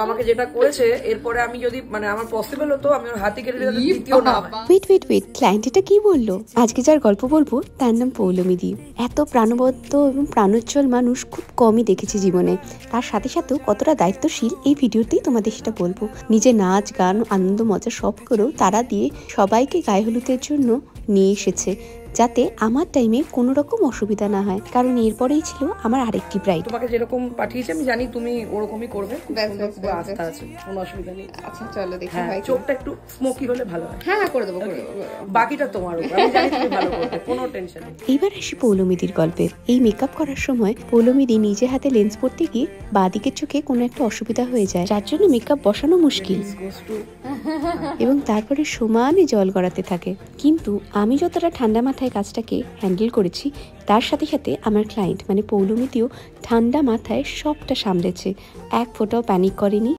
আমাকে যেটা করেছে এরপরে আমি যদি মানে আমার পসিবল হতো আমি ওর হাতে কেটে দিতাম দ্বিতীয় না। ওয়েট ক্লায়েন্ট এটা কি বললো? আজকে যার গল্প বলবো তার নাম পৌলমী। এত প্রাণবদ্ধ এবং প্রাণোজ্জ্বল মানুষ খুব কমই দেখেছি জীবনে। তার সাথে সাথেও কতটা দায়িত্বশীল এই ভিডিওতেই তোমাদের সেটা বলবো। নিজে নাচ গান আনন্দ মজা সব করেও তারা দিয়ে সবাইকে গায়ে হলুদের জন্য নিয়ে এসেছে, যাতে আমার টাইমে কোনো রকম অসুবিধা না হয়, কারণ এরপরেই ছিল আমার আরেকটি ব্রাইড। তোমাকে যেরকম পাঠিয়েছে আমি জানি তুমি ওরকমই করবে, আস্থা আছে, কোনো অসুবিধা নেই। আচ্ছা চলো দেখি। চোখটা একটু স্মোকি হলে ভালো হয়। হ্যাঁ করে দেবো, বাকিটা তোমার উপর, আমি জানি তুমি ভালো করবে, কোনো টেনশন নেই। এইবার আসি পৌলমীদির গল্পে। এই মেকআপ করার সময় পৌলমীদি নিজে হাতে লেন্স পরতে গিয়ে বাঁদিকের চোখে কোনো একটা অসুবিধা হয়ে যায়, যার জন্য মেকআপ বসানো মুশকিল এবং তারপরে সমানে জল গড়াতে থাকে। কিন্তু আমি যতটা ঠান্ডা মাথায় কাজটাকে হ্যান্ডেল করেছি, তার সাথে সাথে আমার ক্লায়েন্ট মানে পৌলমীদিও ঠান্ডা মাথায় সবটা সামলেছে, এক ফোঁটাও প্যানিক করেনি।